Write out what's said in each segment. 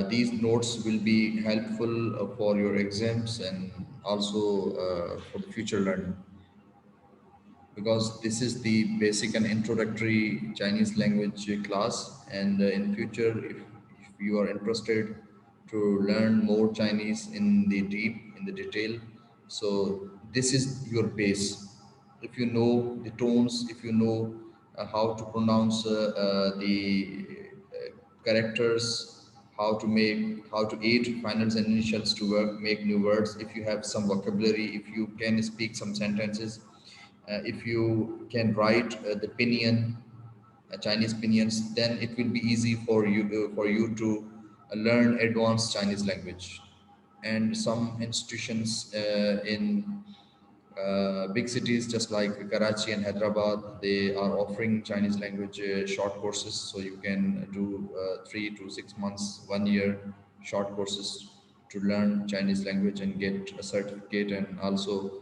These notes will be helpful for your exams and also for the future learning, because this is the basic and introductory Chinese language class. And in future, if you are interested to learn more Chinese in the deep, in the detail, so this is your base. If you know the tones, if you know how to pronounce the characters, how to aid finals and initials to work, make new words. If you have some vocabulary, if you can speak some sentences, if you can write the pinyin, Chinese pinions, then it will be easy for you to learn advanced Chinese language. And some institutions in big cities just like Karachi and Hyderabad, they are offering Chinese language short courses. So you can do 3 to 6 months, 1 year short courses to learn Chinese language and get a certificate. And also,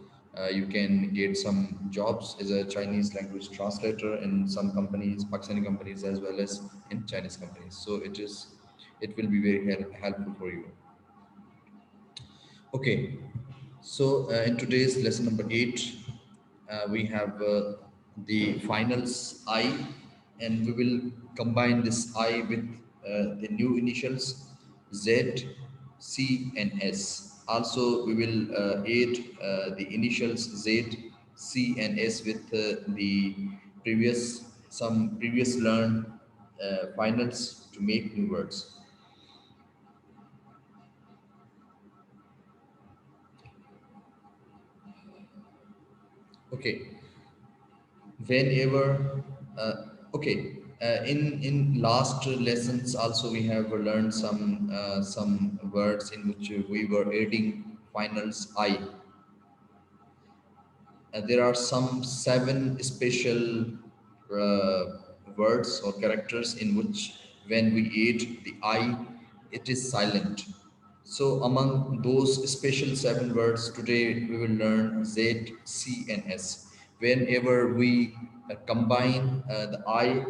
you can get some jobs as a Chinese language translator in some companies, Pakistani companies, as well as in Chinese companies. So it will be very helpful for you. Okay, so in today's lesson number 8, we have the finals I, and we will combine this I with the new initials Z, C, and S. Also, we will add the initials Z, C, and S with the some previous learned finals to make new words. Okay, whenever uh, okay, in last lessons also we have learned some words in which we were adding finals I. There are some 7 special uh, words or characters in which when we add the I, it is silent. So among those special 7 words, today we will learn Z, C, and S. Whenever we combine the I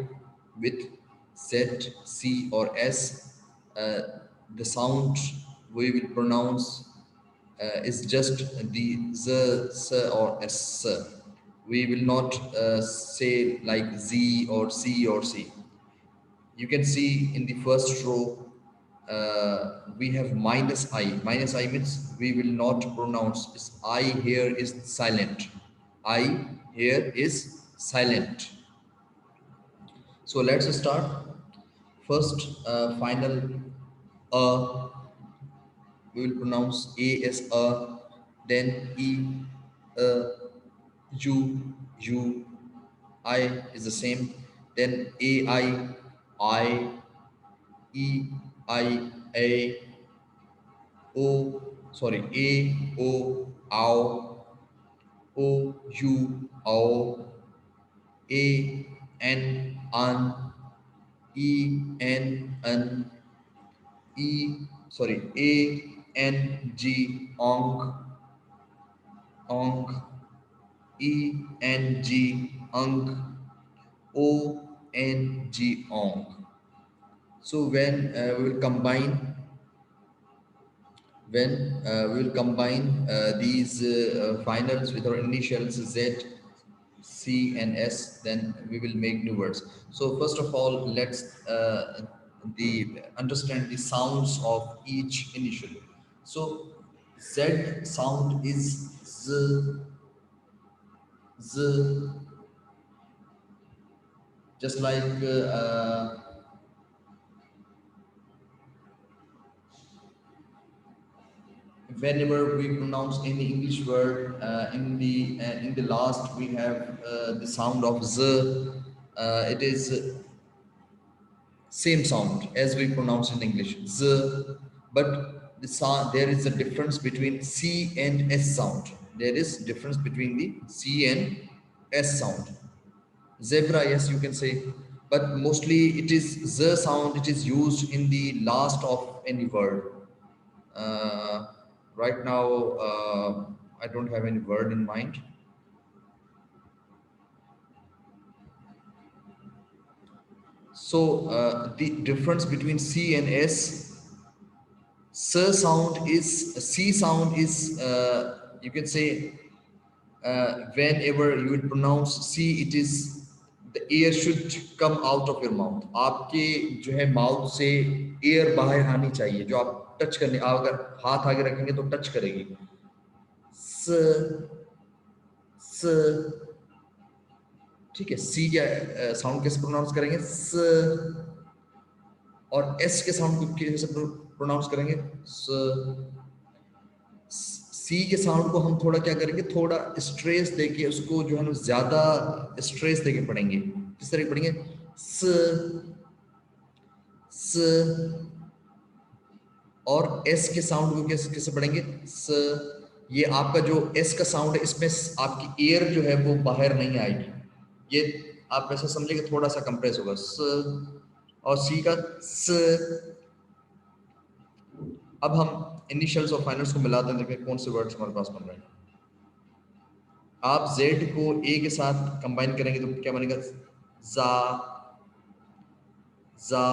with Z, C, or S, uh, the sound we will pronounce is just the z, s, or s. We will not say like z or c or c. You can see in the first row we have minus I. Minus I means we will not pronounce. I here is silent. I here is silent. So let's start. First, final we will pronounce A as a, then E, U, U, I is the same, then A, I, E, A, O, sorry, A, O, ow, O, U, ow, A, N, an, E, N, sorry, A, N, G, ong, ong, eng, ong, ong. So when we will combine these finals with our initials Z, C, and S, then we will make new words. So first of all, let's the understand the sounds of each initial. So Z sound is Z, Z, just like whenever we pronounce any English word in the last we have the sound of z. It is same sound as we pronounce in English z, but the sound, there is a difference between C and S sound. There is difference between the C and S sound. Zebra, yes, you can say, but mostly it is z sound. It is used in the last of any word. Uh, right now, I don't have any word in mind. So the difference between C and S. S sound is C sound is you can say whenever you will pronounce C, it is the air should come out of your mouth. आपके जो है mouth से air बाहर आनी चाहिए, जो आप touch करने, आप अगर हाथ आगे रखेंगे तो टच करेगी। स स ठीक है, सी क्या साउंड कैसे प्रोनाउंस करेंगे? स। और एस के साउंड को कैसे प्रोनाउंस करेंगे? स। सी के साउंड को हम थोड़ा क्या करेंगे, थोड़ा स्ट्रेस देके उसको जो है ना ज्यादा स्ट्रेस देके पढ़ेंगे। किस तरह पढ़ेंगे? स स। और एस के साउंड को कैसे कैसे पढ़ेंगे? स। ये आपका जो एस का साउंड है, इसमें आपकी एयर जो है वो बाहर नहीं आएगी, ये आप ऐसा समझिए थोड़ा सा कंप्रेस होगा स। और सी का स। अब हम इनिशियल्स और फाइनल्स को मिलाते हैं, देखें कौन से वर्ड्स हमारे पास बन रहे हैं। आप Z को A के साथ कंबाइन करेंगे तो क्या बनेगा? जा जा।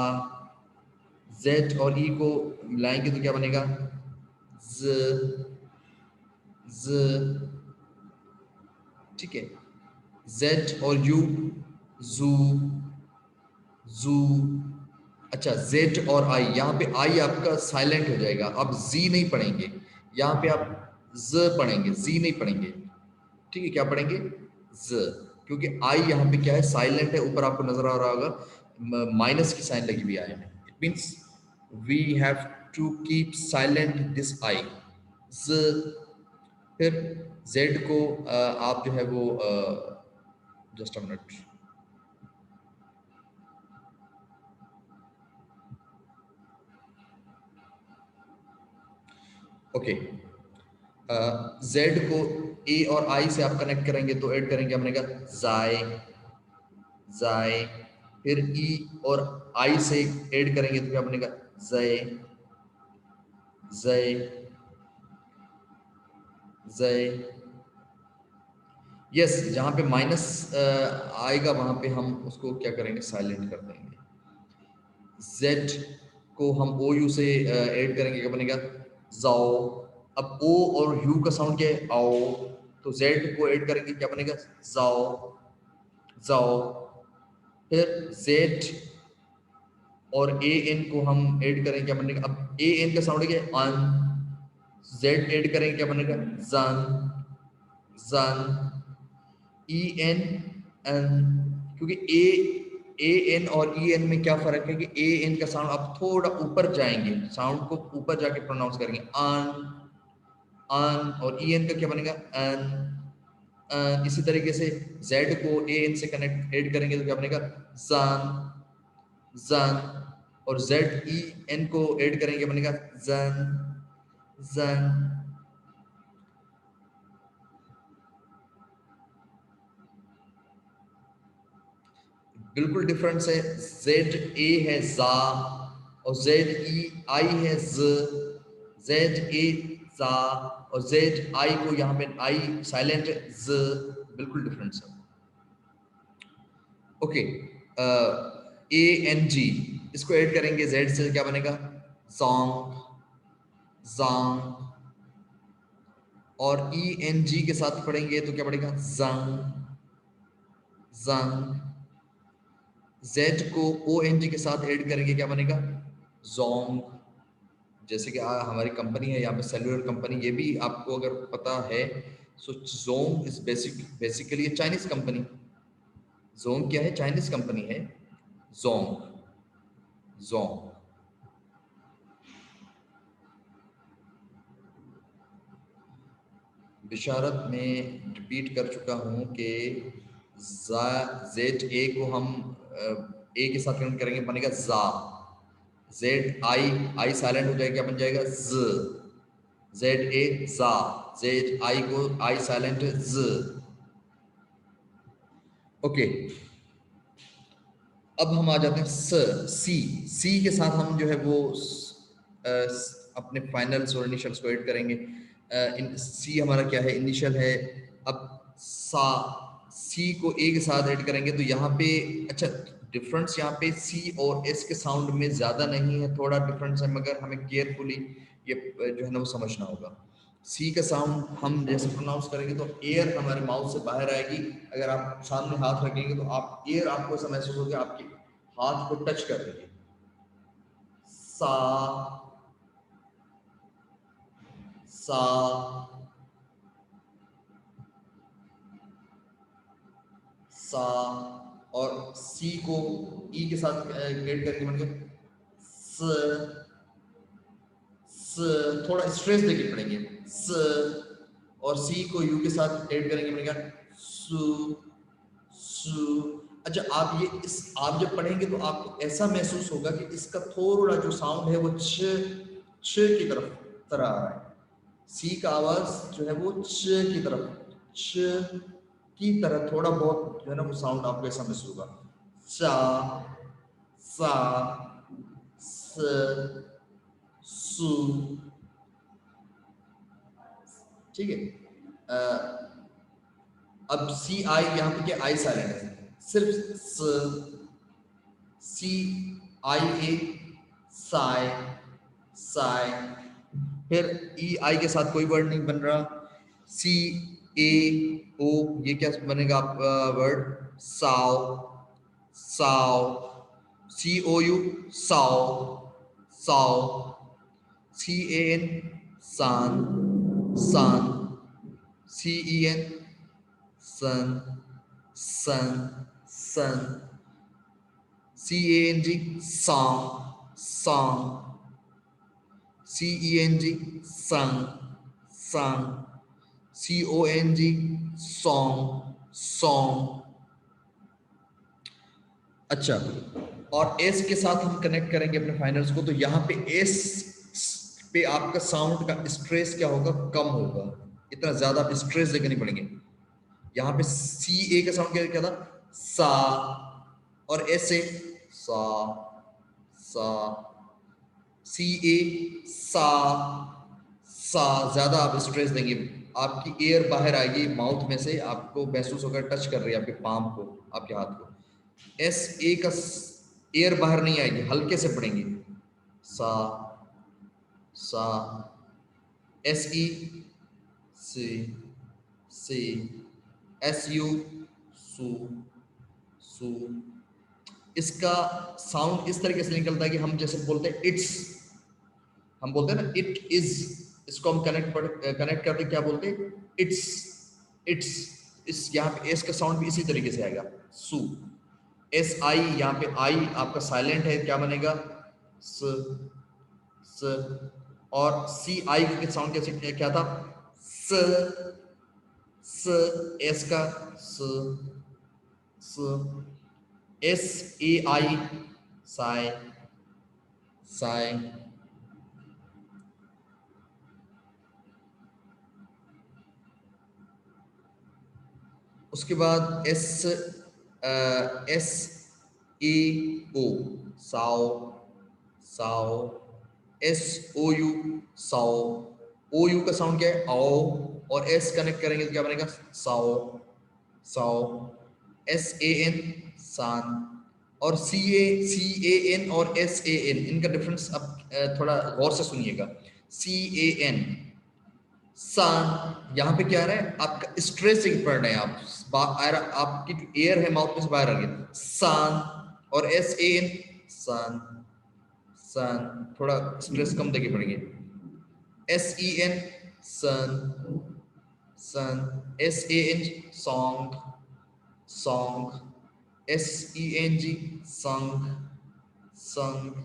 Z और E को मिलाएंगे तो क्या बनेगा? ज ज। ठीक है, Z और U जू जू। अच्छा, Z और I, यहाँ पे I आपका साइलेंट हो जाएगा, आप Z नहीं पढ़ेंगे, यहाँ पे आप Z पढ़ेंगे, Z नहीं पढ़ेंगे। ठीक है, क्या पढ़ेंगे? Z, क्योंकि I यहाँ पे क्या है, साइलेंट है। ऊपर आपको नजर आ रहा होगा माइनस की साइन लगी हुई I में, it means we have to keep silent this I, Z। फिर Z को आप जो है वो just a minute, okay. Z को A और I से आप कनेक्ट करेंगे तो ऐड करेंगे, क्या बनेगा? जाय जाय। फिर E और I से ऐड करेंगे तो क्या बनेगा? जय जय जय। यस, जहां पे माइनस आएगा वहां पे हम उसको क्या करेंगे? साइलेंट कर देंगे। Z को हम OU से ऐड करेंगे, क्या बनेगा? जाओ। अब O और U का साउंड क्या है? आओ। तो Z को ऐड करेंगे, क्या बनेगा? जाओ जाओ। फिर Z और AN को हम ऐड करेंगे, क्या बनेगा? अब AN का साउंड क्या है? अन। Z ऐड करेंगे, क्या बनेगा? जन जन। EN एन। क्योंकि AN और EN में क्या फर्क है कि AN का साउंड आप थोड़ा ऊपर जाएंगे, साउंड को ऊपर जाके प्रोनाउंस करेंगे, अन अन। और EN का क्या बनेगा? एन। इसी तरीके से Z को AN से कनेक्ट ऐड करेंगे तो क्या बनेगा? जन जन। और ZEN को ऐड करेंगे, क्या बनेगा? जन जन। बिल्कुल डिफरेंस है। ZA है जा, और ZEI है ज। ZA जा, और ZI को यहाँ पे I साइलेंट है, ज। बिल्कुल डिफरेंस है। ओके, ANG इसको ऐड करेंगे Z से, क्या बनेगा? सॉन्ग जॉन्ग। और ENG के साथ पढ़ेंगे तो क्या पड़ेगा? जंग जंग। Z को ONG के साथ ऐड करेंगे, क्या बनेगा? जोंग। जैसे कि हमारी कंपनी है यहाँ पे, सेलुलर कंपनी, ये भी आपको अगर पता है, so Zong is basically Chinese company. Zong क्या है? चाइनीज कंपनी है, जोंग जोंग। बिशारत में रिपीट कर चुका हूँ कि ZA को हम A के साथ कनेक्ट करेंगे, बनेगा जा। ZI साइलेंट हो जाएगा, क्या बन जाएगा? Z। ZA जा। ZI को I साइलेंट है, Z। ओके, अब हम आ जाते हैं सी के साथ हम जो है वो अपने फाइनल्स और इनिशियल्स को ऐड करेंगे। सी हमारा क्या है? इनिशियल है। अब सा, सी को ए के साथ ऐड करेंगे तो यहाँ पे, अच्छा डिफरेंस यहाँ पे सी और एस के साउंड में ज़्यादा नहीं है, थोड़ा डिफरेंस है, मगर हमें केयरफुली ये जो है ना वो समझना होगा। सी का साउंड हम जैसे प्रोनाउंस करेंगे तो एयर हमारे माउथ से बाहर आएगी। अगर आप सामने हाथ रखेंगे तो आप एयर आपको ऐसा महसूस होगा आपके हाथ को टच कर रही है। सा सा सा, और सी को ई के साथ ग्रेड करके बन गया स। थोड़ा स्ट्रेस देके पढ़ेंगे स, और सी को यू के साथ ऐड करेंगे बनेगा सु सु। अच्छा, आप जब पढ़ेंगे तो आपको ऐसा महसूस होगा कि इसका थोड़ा जो साउंड है वो छ की तरफ आ रहा है। सी का आवाज जो है वो छ की तरफ, छ की तरह थोड़ा बहुत जो है ना वो साउंड आपको ऐसा महसूस होगा। सा सा स सु। ठीक है। अब सी आई, यहाँ पे क्या आई साइलेंट है, सिर्फ सी आई ए साई साई। फिर ई आई के साथ कोई वर्ड नहीं बन रहा। सी ए ओ, ये क्या बनेगा आप वर्ड साओ साओ। सी ओ यू साओ साओ। सी ए एन सान सान। सी ई एन सन सन सन। C A N G song song। C E N G sung sung। C O N G song song। अच्छा, और एस के साथ हम कनेक्ट करेंगे अपने फाइनल्स को, तो यहाँ पे एस पे आपका साउंड का स्ट्रेस क्या होगा, कम होगा। इतना ज्यादा आप स्ट्रेस देकर नहीं पड़ेंगे। यहाँ पे सी ए का साउंड क्या था, सा, और एस ए सा सा। सी ए सा सा, ज्यादा आप स्ट्रेस देंगे, आपकी एयर बाहर आएगी माउथ में से, आपको महसूस होगा टच कर रही है आपके पाम को, आपके हाथ को। एस ए का एयर बाहर नहीं आएगी, हल्के से पड़ेंगे सा सा। एस ई सी सी। एस यू सू सू। इसका साउंड इस तरीके से निकलता है कि हम जैसे बोलते हैं इट्स, हम बोलते हैं ना इट इज, इसको हम कनेक्ट करके क्या बोलते हैं, इट्स इट्स। इस यहाँ पे एस का साउंड भी इसी तरीके से आएगा सू। एस आई, यहाँ पे आई आपका साइलेंट है, क्या बनेगा स स। और सी आई के साउंड कैसे क्या था, स स। एस का स स। एस ए आई साई साई। उसके बाद एस एस ए ओ साओ साओ। एस ओ यू साओ। ओ यू का साउंड क्या है आओ, और एस कनेक्ट करेंगे तो क्या बनेगा साओ साओ। एस ए एन सान। और सी ए एन और एस ए एन, इनका डिफरेंस अब थोड़ा गौर से सुनिएगा। सी ए एन सन, यहाँ पे क्या आ रहा है, आपका स्ट्रेस पड़ रहे हैं आप, आपकी जो एयर है माउथ में से बाहर आ रही है सन। और एस ए एन सन सन, थोड़ा स्ट्रेस कम देके पड़ेंगे। एस ई एन सन सन। एस ए एन सॉन्ग सॉन्ग। एस ई एन जी संग संग।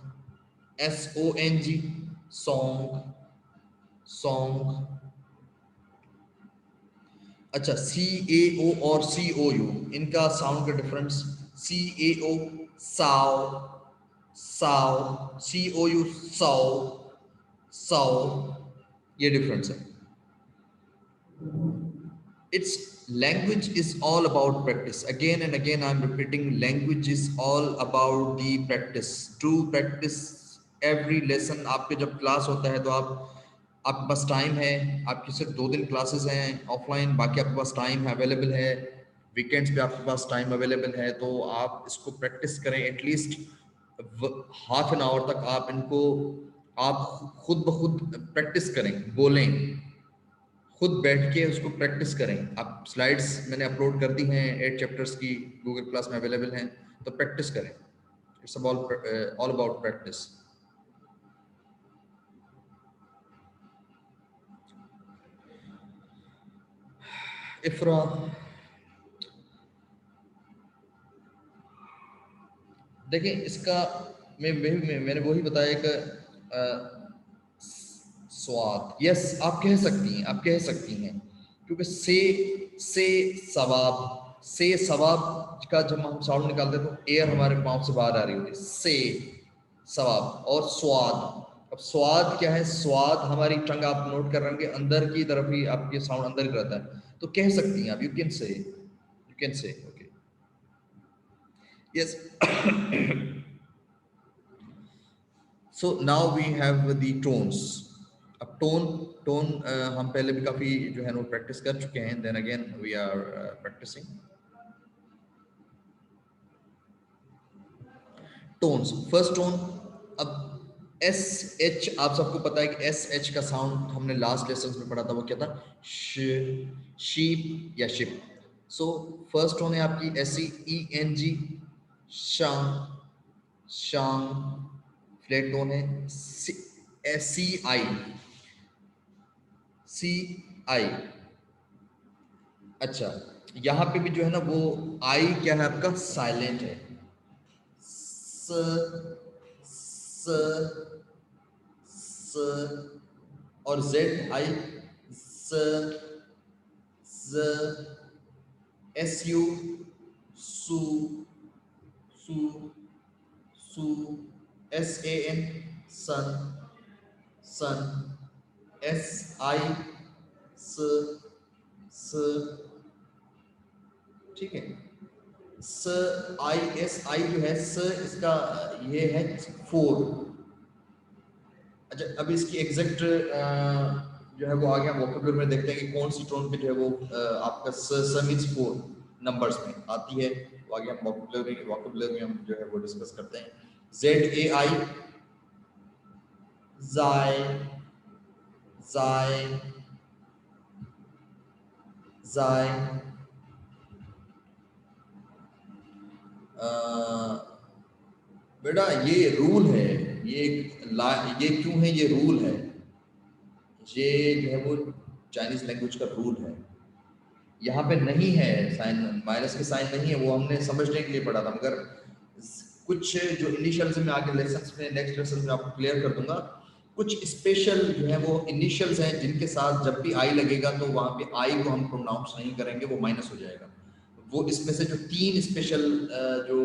S O N G song song. अच्छा, सी ए ओ और सी ओ यू, इनका साउंड का डिफरेंस, सी ए ओ साओ साओ। सी ओ यू साओ साओ, ये डिफरेंस है। It's language is all about practice. Again and again I'm repeating, language is all about the practice. True practice every lesson। आपके जब क्लास होता है तो आपके पास टाइम है, आपकी सिर्फ 2 दिन क्लासेस हैं ऑफलाइन, बाकी आपके पास टाइम है, अवेलेबल है। वीकेंड्स पे आपके पास टाइम अवेलेबल है तो आप इसको प्रैक्टिस करें एटलीस्ट हाफ एन आवर तक। आप इनको आप खुद ब खुद प्रैक्टिस करें, बोलें, खुद बैठ के उसको प्रैक्टिस करें। आप स्लाइड्स मैंने अपलोड कर दी हैं 8 चैप्टर्स की, गूगल क्लास में अवेलेबल हैं, तो प्रैक्टिस करें। It's all about practice. इफ्रा, देखिए इसका मैंने वही बताया कि स्वाद, यस आप कह सकती हैं, आप कह सकती हैं, क्योंकि से सवाब, से सवाब का जब हम साउंड निकालते हैं तो एयर हमारे पाँव से बाहर आ रही होती है, से सवाब। और स्वाद, अब स्वाद क्या है, स्वाद हमारी टंग आप नोट कर रहे होंगे अंदर की तरफ ही, आपके साउंड अंदर ही रहता है, तो कह सकती हैं आप, you can say okay yes. So now we have the tones. अब टोन, हम पहले भी काफी जो है ना प्रैक्टिस कर चुके हैं, then again we are practicing tones. First tone, अब एस एच, आप सबको पता है कि एस एच का साउंड हमने लास्ट लेसन में पढ़ा था, वो क्या था, शीप या शिप। सो फर्स्ट टोन है आपकी एस ई एन जी, शांग, शांग। फ्लैट टोन है सी आई, सी आई। अच्छा, यहाँ पे भी जो है ना वो आई क्या है आपका, साइलेंट है। स स स, और जेड आई, ज ज, एस यू, सू, सू, सू, एस ए एन, सन, सन, एस आई, स, स, ठीक है। स आई, एस आई जो है स, इसका ये है 4। अच्छा, अभी इसकी एग्जैक्ट जो है वो आगे हम वोकैबुलरी में देखते हैं कि कौन सी टोन पे जो है वो आपका स मींस 4 नंबर्स में आती है, वो आगे हम वोकैबुलरी में हम जो है वो डिस्कस करते हैं। जेड ए आई, जाय, जाय, जाय, बेटा ये रूल है, ये ये क्यों है, ये रूल है, ये जो है वो चाइनीज लैंग्वेज का रूल है। यहाँ पे नहीं है साइन, माइनस के साइन नहीं है, वो हमने समझने के लिए पढ़ा था, मगर कुछ जो इनिशियल्स में आगे लेसन्स में, नेक्स्ट लेसन में आपको क्लियर कर दूंगा। कुछ स्पेशल जो है वो इनिशियल्स हैं जिनके साथ जब भी आई लगेगा तो वहाँ पे आई को हम प्रोनाउंस नहीं करेंगे, वो माइनस हो जाएगा। वो इसमें से जो 3 स्पेशल जो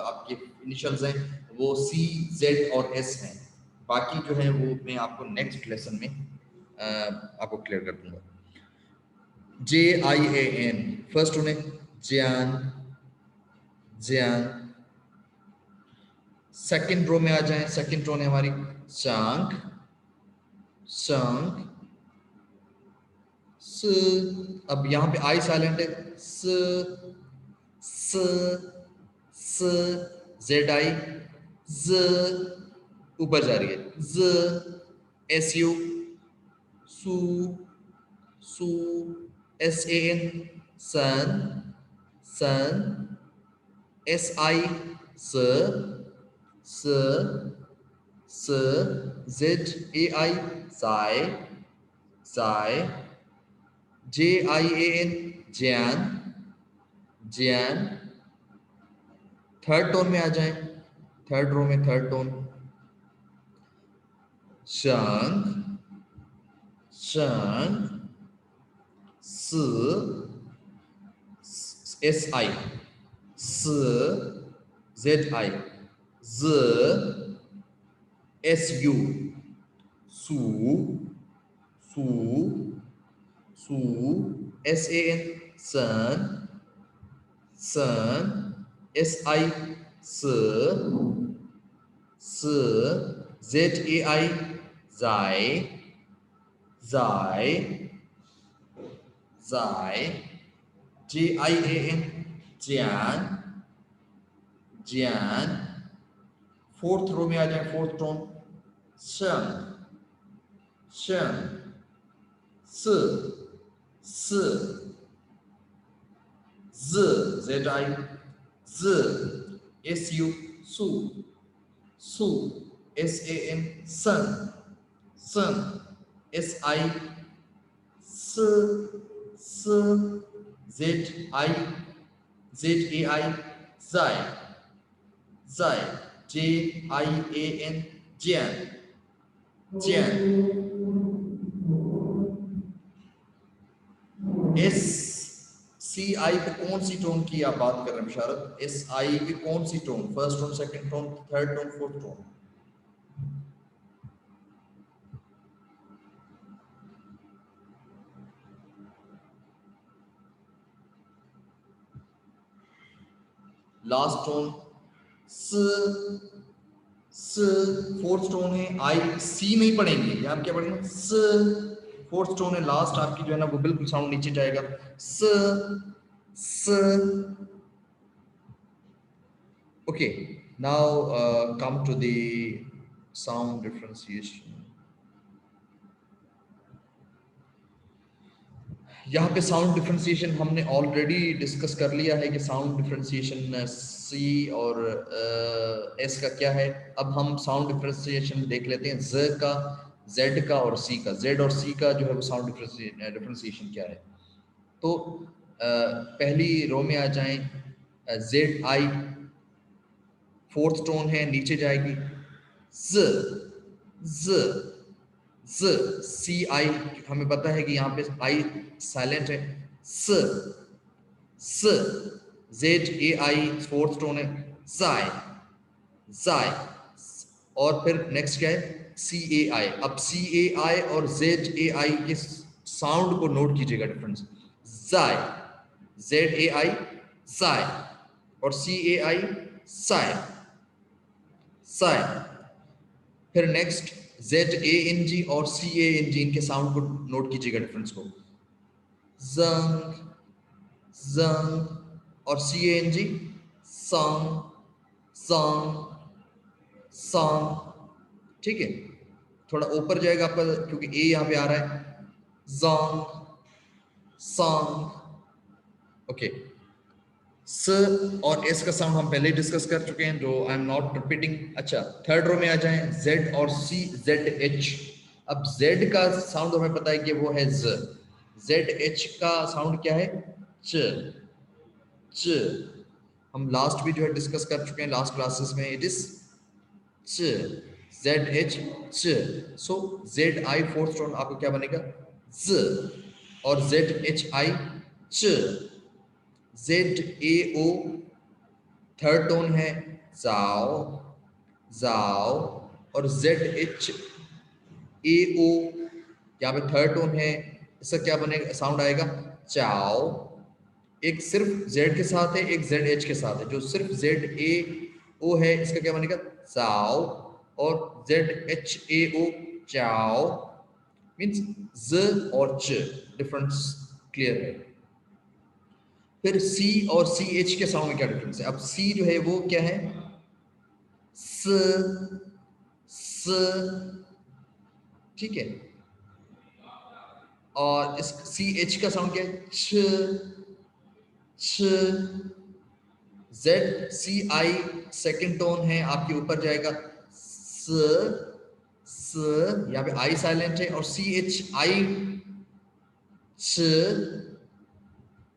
आपके इनिशियल्स हैं वो सी, जेड और एस हैं। बाकी जो है वो मैं आपको नेक्स्ट लेसन में आपको क्लियर कर दूंगा। जे आई ए एन, फर्स्ट उन्हें ज्यान, ज्यान। सेकंड रो में आ जाए, सेकंड रो ने हमारी चांग, चांग, स। अब यहाँ पे आई साइलेंट है, स, स, स, जेड आई, ज, ऊपर जा रही है, ज, एस यू, सू, सू, एस ए एन, सन, सन, एस आई, स, स, स, जेड ए आई, साई, साई, जे आई ए एन, जैन, जैन। थर्ड टोन में आ जाए, थर्ड रो में थर्ड टोन, शंख, शंख, स, एस आई, स, जेड आई, ज, एस यू, सू, सू, सू, एस ए एन, सन, सन, एस आई, स, स, जेड ए आई, जाय, जाय, जाय, जे आई ए एन, ज्ञान ज्ञान। फोर्थ रो में आ जाए, फोर्थ टोन शन शन स स z z I z s u su su s a n sun sun s I s s z I z a I zai zai j I a n jian jian S C I पे कौन सी tone की आप बात कर रहे हैं बिशारत? S I पे कौन सी tone? First tone, second tone, third tone, fourth tone? Last tone स स फोर्थ टोन है। आई सी नहीं पढ़ेंगे, यहाँ क्या पढ़ेंगे? स फोर्थ टोन है, लास्ट आपकी जो है ना वो बिल्कुल साउंड नीचे जाएगा। स स okay, now come to the sound differentiation. यहाँ पे साउंड डिफरेंशिएशन हमने ऑलरेडी डिस्कस कर लिया है कि साउंड डिफरेंशिएशन सी और एस का क्या है। अब हम साउंड डिफरेंशिएशन देख लेते हैं ज का, जेड का और सी का। जेड और सी का जो है वो साउंड डिफरेंशिएशन क्या है। तो पहली रो में आ जाएं, जेड आई फोर्थ टोन है, नीचे जाएगी ज ज ज सी आई, हमें पता है कि यहाँ पे आई साइलेंट है। स स Z A I fourth tone है, जाय जाय। और फिर नेक्स्ट क्या है? सी ए आई। अब सी ए आई और जेड ए आई के साउंड को नोट कीजिएगा डिफरेंस। जाय जेड ए आई जाय और सी ए आई साय साय। फिर next Z A N G और सी ए एन जी, इनके साउंड को नोट कीजिएगा डिफरेंस को। जंग जंग और सी ए एन जी संग संग संग। ठीक है, थोड़ा ऊपर जाएगा आपका क्योंकि ए यहाँ पे आ रहा है। Jong song. ओके, स और एस का साउंड हम पहले डिस्कस कर चुके हैं, जो आई एम नॉट रिपीटिंग। अच्छा, थर्ड रो में आ जाएं, जेड और सी, जेड एच। अब जेड का साउंड हमें पता है कि वो है ज। जेड एच का साउंड क्या है? च च। हम लास्ट भी जो है डिस्कस कर चुके हैं लास्ट क्लासेस में। इट इज च जेड एच च। So Z I fourth tone आपको क्या बनेगा? ज। और जेड एच आई च। Z A O third tone है जाओ जाओ। और जेड एच ए ओ यहाँ पे थर्ड टोन है, इसका क्या बनेगा? साउंड आएगा चाओ। एक सिर्फ जेड के साथ है, एक जेड एच के साथ है। जो सिर्फ जेड ए ओ है इसका क्या बनेगा? जाओ। और जेड एच ए ओ चाओ मीन्स ज और च, डिफरेंस क्लियर है। फिर सी और सी एच के साउंड में क्या डिफरेंस है? अब सी जो है वो क्या है? स स। ठीक है, और इस सी एच का साउंड क्या है? छ छ। जेड सी आई सेकेंड टोन है, आपके ऊपर जाएगा स स। यहाँ पे आई साइलेंट है। और सी एच आई छ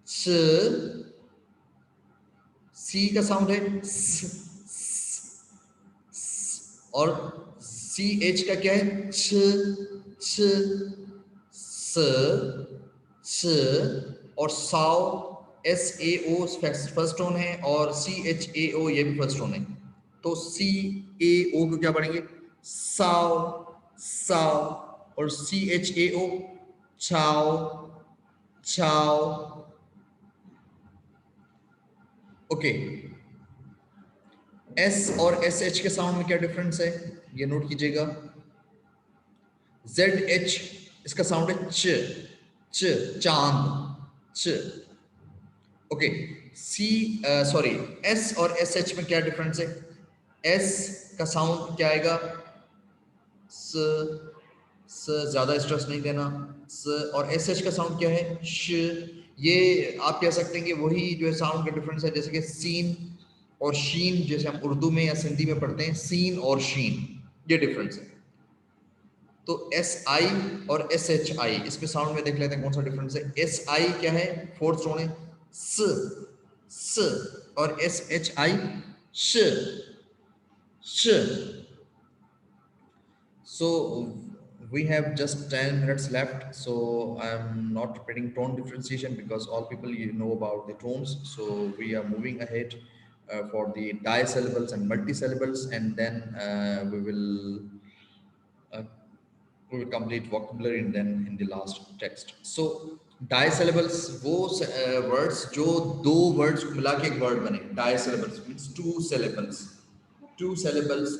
छ। सी का साउंड है स, और सी एच का क्या है? छ छ स स। और साओ S A O first tone है, और सी एच ए ओ ये भी फर्स्ट टोन है। तो सी ए ओ को क्या पढ़ेंगे? साओ साओ। और सी एच ए ओ छाओ छाओ। ओके, एस और एस एच के साउंड में क्या डिफरेंस है ये नोट कीजिएगा। जेड एच इसका साउंड है च च चांद च। ओके, सी सॉरी एस और एस एच में क्या डिफरेंस है? एस का साउंड क्या आएगा? स ज्यादा स्ट्रेस नहीं देना स, और एस एच का साउंड क्या है? श। ये आप कह सकते हैं कि वही जो है साउंड का डिफरेंस है, जैसे कि सीन और शीन, जैसे हम उर्दू में या सिंधी में पढ़ते हैं सीन और शीन, ये डिफरेंस है। तो एस आई और एस एच आई, इसमें साउंड में देख लेते हैं कौन सा डिफरेंस है। एस आई क्या है? फोर्थ टोन है स, और एस एच आई श श। So we have just 10 minutes left, so I'm not repeating tone differentiation because all people you know about the tones. So we are moving ahead for the disyllables and multisyllables, and then uh, we will complete vocabulary and then in the last text. So disyllables वो words जो दो words को मिला के एक word बने। Disyllables means two syllables,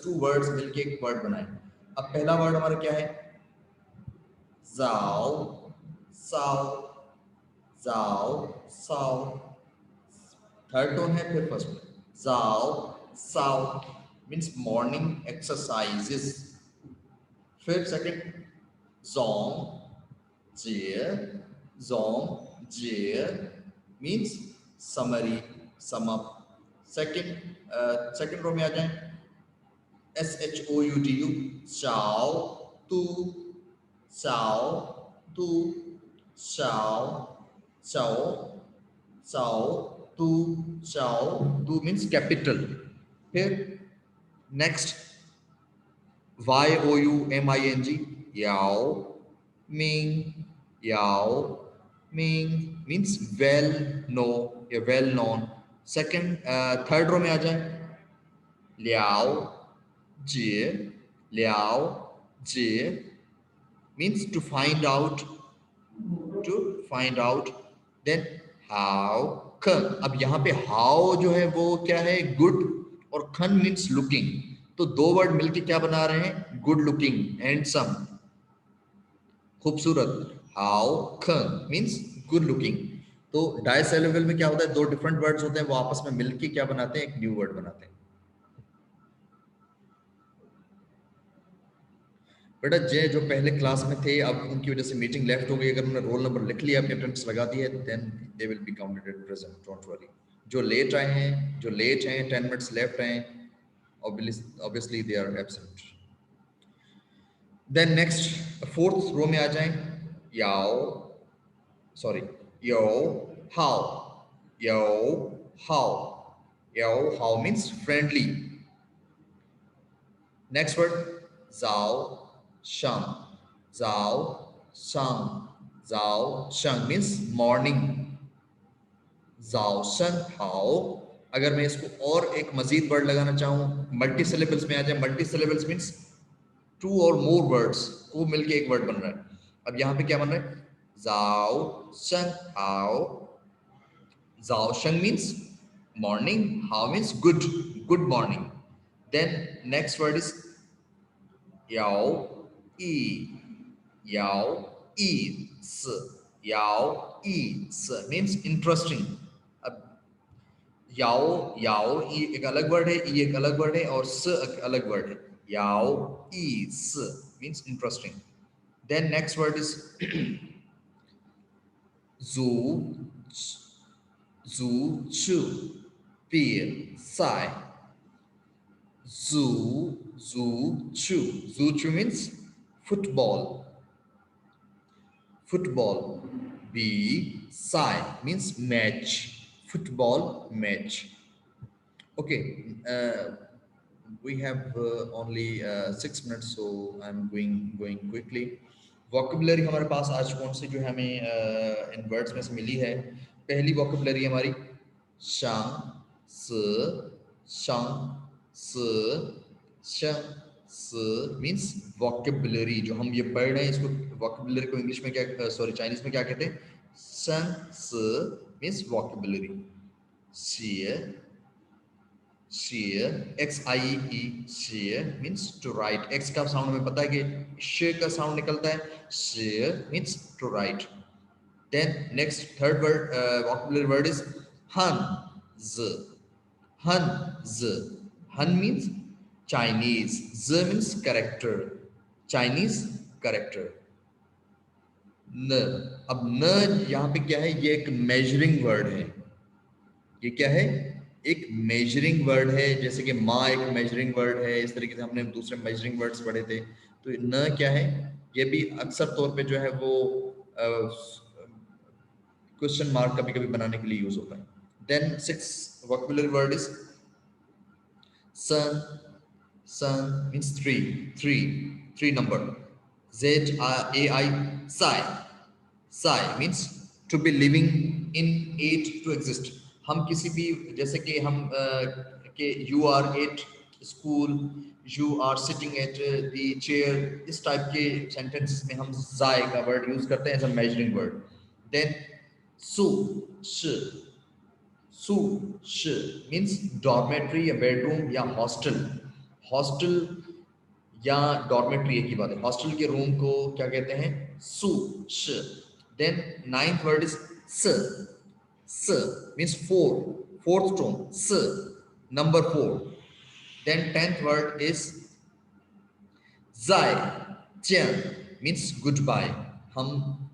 two words मिलके एक word बनाए। अब पहला word हमारा क्या है? जाओ साओ, जाओ साओ। थर्ड टोन है फिर फर्स्ट में जाओ साओ, मीन्स मॉर्निंग एक्सरसाइजेस। फिर सेकंड जोंग जिए, जोंग जिए means summary, sum up. Second row में आ जाए S H O U T U, चाओ तू, चाओ तू, चाओ चाओ चाओ तू, चाओ तू मीन्स कैपिटल। फिर next Y O U M I N G, Yao Ming, Yao Ming means well know या well known. Second third row में आ जाए लियाओ जिए, लियाओ जिए means to find out, to find out। then how come, अब यहाँ पे how जो है वो क्या है? good, और खन मीन्स लुकिंग। तो दो वर्ड मिलके क्या बना रहे हैं? गुड लुकिंग, हैंडसम, खूबसूरत। हाउ खन मीन्स गुड लुकिंग। तो डायसिलेबल में क्या होता है? दो डिफरेंट वर्ड्स होते हैं, वो आपस में मिलके क्या बनाते हैं? एक न्यू वर्ड बनाते हैं। बेटा जो पहले क्लास में थे, अब उनकी वजह से मीटिंग लेफ्ट हो गई। अगर उन्होंने रोल नंबर लिख लिया, अपने अटेंडेंस लगा दी है, then they will be counted present, don't worry. जो लेट आए हैं, जो लेट हैं, 10 मिनट्स लेफ्ट हैं, obviously they are absent. Then next fourth row में आ जाएं, याओ सॉरी यो हाउ, यो हाउ, यो हाउ मीन्स फ्रेंडली। नेक्स्ट वर्ड जाओ शंग, जाओ शंग, जाओ शंग मीन्स मॉर्निंग, जाओ शंग हाओ। अगर मैं इसको और एक मजीद वर्ड लगाना चाहूँ, मल्टी सिलेबल्स में आ जाए। मल्टी सिलेबल्स मीन्स टू और मोर वर्ड्स को मिलके एक वर्ड बन रहा है। अब यहाँ पे क्या बन रहा है? जाओ शंग हाओ, जाओ शंग मीन्स मॉर्निंग, हाओ means good, good morning. Then next word is याओ ई, याओ ई स, याओ ई स मीन्स इंटरेस्टिंग। अब याओ याओ ई एक अलग वर्ड है, ई एक अलग वर्ड है, और स एक अलग वर्ड है। याओ ई स means interesting. Then next word is जू, जू चू पी साई, Zoo, zoo, chu. Zoo, chu means football. Football. B, sai means match. Football match. Okay. We have only 6 minutes, so I'm going quickly. Vocabulary हमारे पास आज कौन सी जो है हमें इन वर्ड्स में से मिली है? पहली वोकेबलरी हमारी शांग स, शांग स, शंग स मीन्स वोकेबलरी। जो हम ये पढ़ रहे हैं, इसको वोकेबलरी को इंग्लिश में क्या, सॉरी चाइनीज में क्या कहते हैं? सन स मीन्स वोकेबलरी। सी शेयर, एक्स आई ई शेयर मीन्स टू राइट। एक्स का साउंड हमें पता है कि शेयर का साउंड निकलता है। शेयर means to write. Then next third word vocabulary word is हन, Z. Han, Z. Han means Chinese. Z means character. Chinese character. न. अब न यहाँ पे क्या है, ये एक मेजरिंग वर्ड है. ये क्या है, एक मेजरिंग वर्ड है. जैसे कि माँ एक मेजरिंग वर्ड है, इस तरीके से हमने दूसरे मेजरिंग वर्ड्स पढ़े थे. तो न क्या है, ये भी अक्सर तौर पे जो है वो क्वेश्चन मार्क कभी कभी बनाने के लिए यूज होता है. Then six vocabulary word is सन. Sun means three, three number. Z-A-I, Sai. Sai means to be living in eight, to exist. हम किसी भी, जैसे कि हम कि you are at school, you are sitting at the chair, इस type के sentences में हम zai का word use करते हैं as a measuring word. Then su, shi, su, shi means dormitory या bedroom या hostel. हॉस्टल या डॉर्मेट्री एक ही बात है. हॉस्टल के रूम को क्या कहते हैं, सु श. देन नाइन्थ वर्ड इज स. स मीन्स फोर, फोर्थ टोन, स number four. Then tenth word is जाय. जियन मीन्स गुड बाय. हम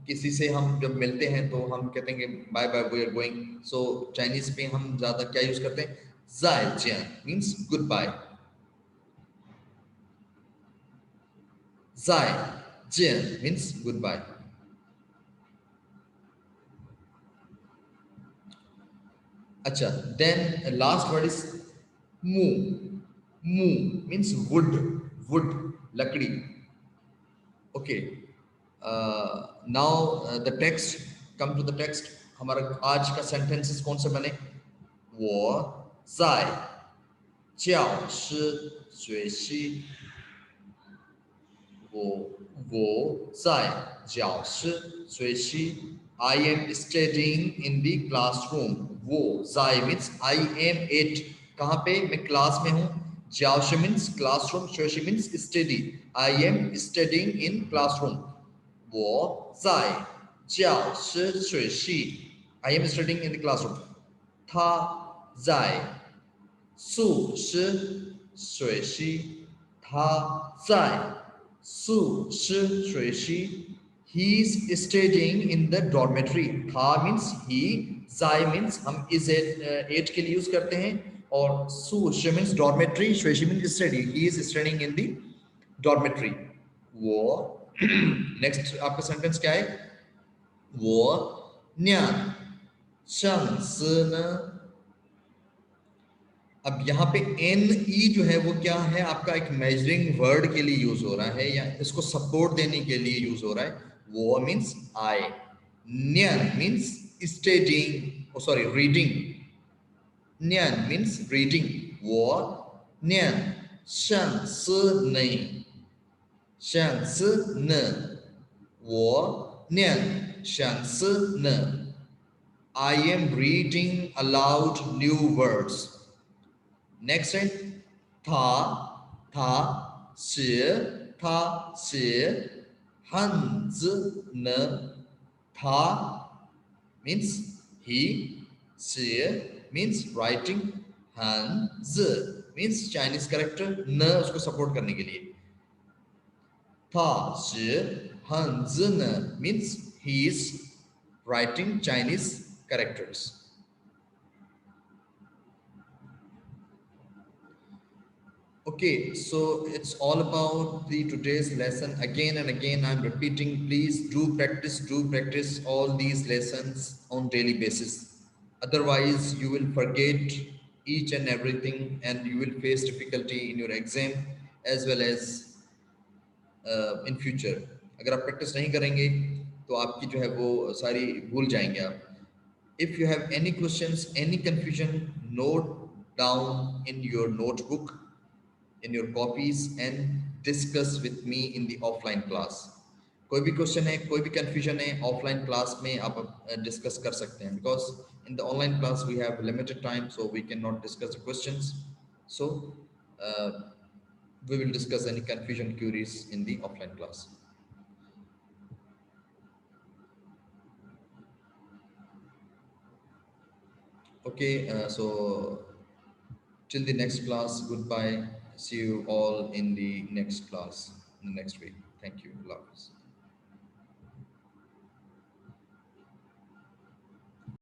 किसी से हम जब मिलते हैं तो हम कहते हैं कि bye bye, we are going. So Chinese में हम ज्यादा क्या यूज करते हैं, जाय जियन means good bye. Zai, Jian means goodbye. Acha, then last word is mu. Mu means wood, wood, lakdi. Okay. Now the text, come to the text. हमारा आज का sentences कौन से बने? 我在教师学习。我在教室学习. I am studying in the classroom. वो在 means I am at. कहाँ पे, मैं class में हूँ. 教室 means classroom. 学习 means study. I am studying in classroom. 我在教室学习. I am studying in the classroom. 他在宿舍学习。他在宿舍学习. He is studying in the dormitory. था means he, zai means हम is at के लिए use करते हैं, और su means dormitory, श्वेशी means study. He is studying in the dormitory. वो next आपका sentence क्या है, 我念上司呢. अब यहाँ पे एन ई जो है वो क्या है, आपका एक मेजरिंग वर्ड के लिए यूज हो रहा है या इसको सपोर्ट देने के लिए यूज हो रहा है. वो मीन्स आई. न्यन मीन्स स्टडीइंग, सॉरी रीडिंग. न्यन मीन्स रीडिंग. वो न्यन शं स नहीं, शं स न. वो न्यन शं स न. I am reading aloud new words. Next है था, था, शी, था, शी. हन zi ne. था means he, she means writing, हन zi means Chinese character, न उसको सपोर्ट करने के लिए. था, शी, हन zi ne means he is writing Chinese characters. Okay, so it's all about the today's lesson. Again and again, I'm repeating, please do practice all these lessons on daily basis. Otherwise, you will forget each and everything and you will face difficulty in your exam as well as in future. अगर आप practice नहीं करेंगे तो आपकी जो है वो सारी भूल जाएंगे आप. If you have any questions, any confusion, note down in your notebook, in your copies, and discuss with me in the offline class. कोई भी क्वेश्चन है, कोई भी कंफ्यूजन है, ऑफलाइन क्लास में आप डिस्कस कर सकते हैं, because in the online class we have limited time, so we can not discuss the questions. So we will discuss any confusion queries in the offline class. Okay, so till the next class, goodbye. See you all in the next class, in the next week. Thank you. Allah Hafiz.